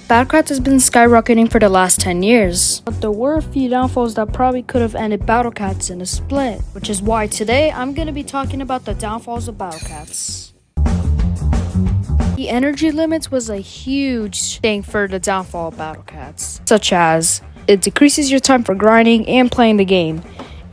Battle Cats has been skyrocketing for the last 10 years, but there were a few downfalls that probably could have ended Battle Cats in a split, which is why today I'm going to be talking about the downfalls of Battle Cats. The energy limits was a huge thing for the downfall of Battle Cats, such as it decreases your time for grinding and playing the game.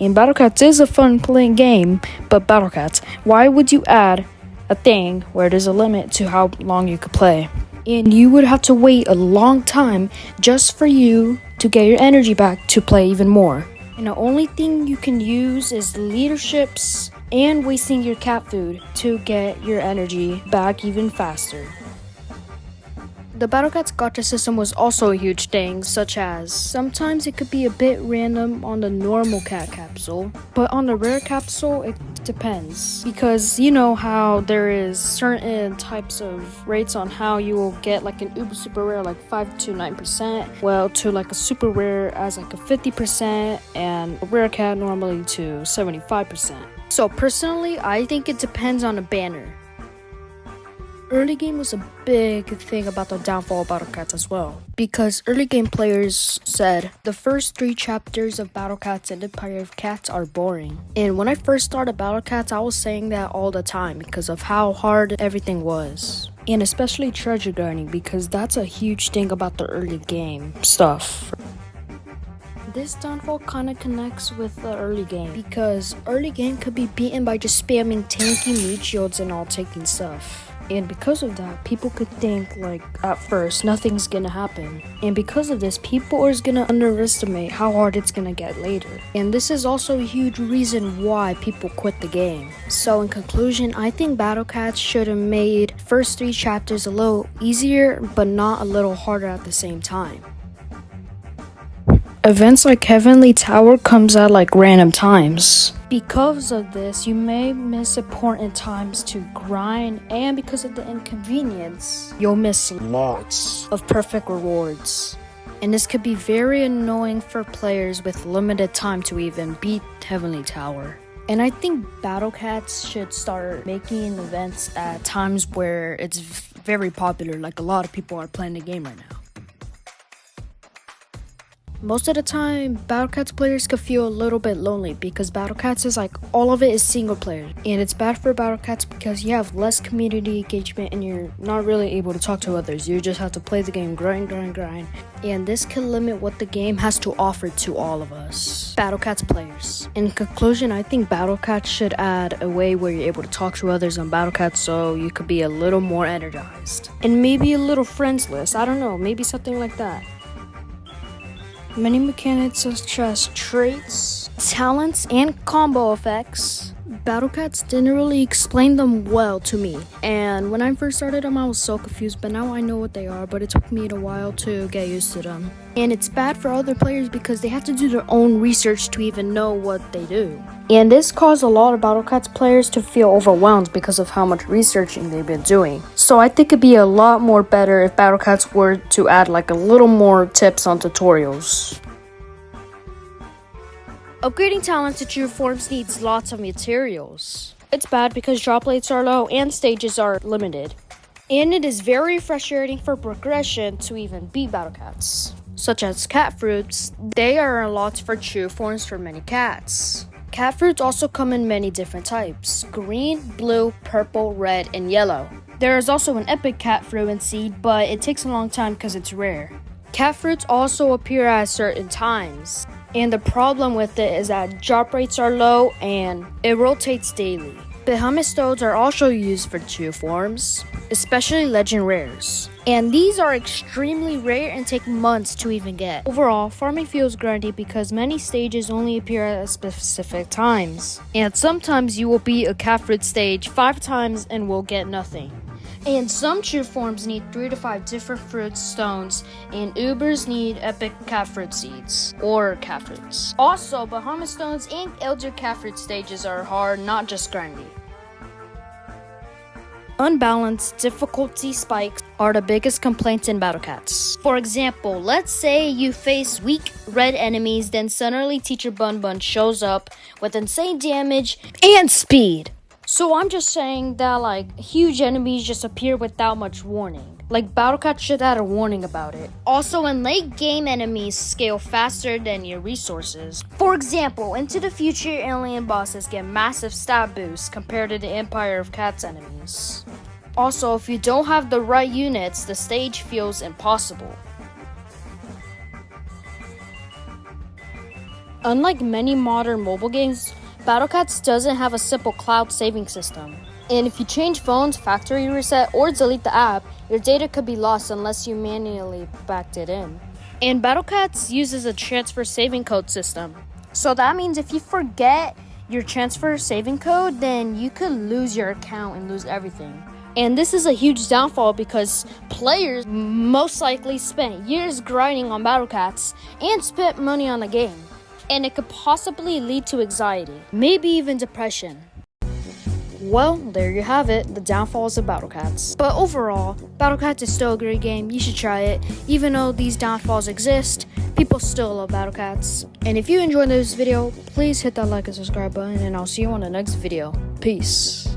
And Battle Cats is a fun playing game, but Battle Cats, why would you add a thing where there's a limit to how long you could play? And you would have to wait a long time just for you to get your energy back to play even more. And the only thing you can use is leaderships and wasting your cat food to get your energy back even faster. The Battle Cats Gacha system was also a huge thing, such as sometimes it could be a bit random on the normal cat capsule, but on the rare capsule it depends, because you know how there is certain types of rates on how you will get like an uber super rare like 5 to 9%, well to like a super rare as like a 50%, and a rare cat normally to 75%. So personally I think it depends on the banner. Early game was a big thing about the downfall of Battle Cats as well, because early game players said the first 3 chapters of Battle Cats and Empire of Cats are boring. And when I first started Battle Cats, I was saying that all the time because of how hard everything was. And especially treasure grinding, because that's a huge thing about the early game stuff. This downfall kind of connects with the early game, because early game could be beaten by just spamming tanky meat shields and all taking stuff. And because of that, people could think like at first nothing's gonna happen. And because of this, people are gonna underestimate how hard it's gonna get later. And this is also a huge reason why people quit the game. So in conclusion, I think Battle Cats should have made first 3 chapters a little easier, but not a little harder at the same time. Events like Heavenly Tower comes at like random times. Because of this, you may miss important times to grind, and because of the inconvenience, you'll miss lots of perfect rewards. And this could be very annoying for players with limited time to even beat Heavenly Tower. And I think Battle Cats should start making events at times where it's very popular, like a lot of people are playing the game right now. Most of the time, Battle Cats players could feel a little bit lonely, because Battle Cats is like, all of it is single player. And it's bad for Battle Cats because you have less community engagement and you're not really able to talk to others. You just have to play the game, grind. And this can limit what the game has to offer to all of us, Battle Cats players. In conclusion, I think Battle Cats should add a way where you're able to talk to others on Battle Cats so you could be a little more energized. And maybe a little friends list, I don't know, maybe something like that. Many mechanics such as traits, talents, and combo effects, Battle Cats didn't really explain them well to me. And when I first started them, I was so confused, but now I know what they are, but it took me a while to get used to them. And it's bad for other players because they have to do their own research to even know what they do. And this caused a lot of Battle Cats players to feel overwhelmed because of how much researching they've been doing. So I think it'd be a lot more better if Battle Cats were to add like a little more tips on tutorials. Upgrading talent to true forms needs lots of materials. It's bad because drop rates are low and stages are limited. And it is very frustrating for progression to even beat Battle Cats. Such as cat fruits, they are unlocked for true forms for many cats. Cat fruits also come in many different types: green, blue, purple, red, and yellow. There is also an epic cat fruit and seed, but it takes a long time because it's rare. Cat fruits also appear at certain times. And the problem with it is that drop rates are low and it rotates daily. Behemoth stones are also used for true forms, especially legend rares. And these are extremely rare and take months to even get. Overall, farming feels grindy because many stages only appear at specific times. And sometimes you will beat a cat fruit stage 5 times and will get nothing. And some true forms need 3 to 5 different fruit stones, and Ubers need epic cat fruit seeds, or cat fruits. Also, Behemoth stones and elder cat fruit stages are hard, not just grindy. Unbalanced difficulty spikes are the biggest complaints in Battle Cats. For example, let's say you face weak red enemies, then suddenly Teacher Bun Bun shows up with insane damage and speed. So I'm just saying that like huge enemies just appear without much warning. Like, Battle Cat should add a warning about it. Also, in late game, enemies scale faster than your resources. For example, into the future, alien bosses get massive stat boosts compared to the Empire of Cats enemies. Also, if you don't have the right units, the stage feels impossible. Unlike many modern mobile games, Battle Cats doesn't have a simple cloud saving system. And if you change phones, factory reset, or delete the app, your data could be lost unless you manually backed it in. And Battle Cats uses a transfer saving code system. So that means if you forget your transfer saving code, then you could lose your account and lose everything. And this is a huge downfall because players most likely spent years grinding on Battle Cats and spent money on the game. And it could possibly lead to anxiety, maybe even depression. Well, there you have it, the downfalls of Battle Cats. But overall, Battle Cats is still a great game. You should try it. Even though these downfalls exist, people still love Battle Cats. And if you enjoyed this video, please hit that like and subscribe button, and I'll see you on the next video. Peace.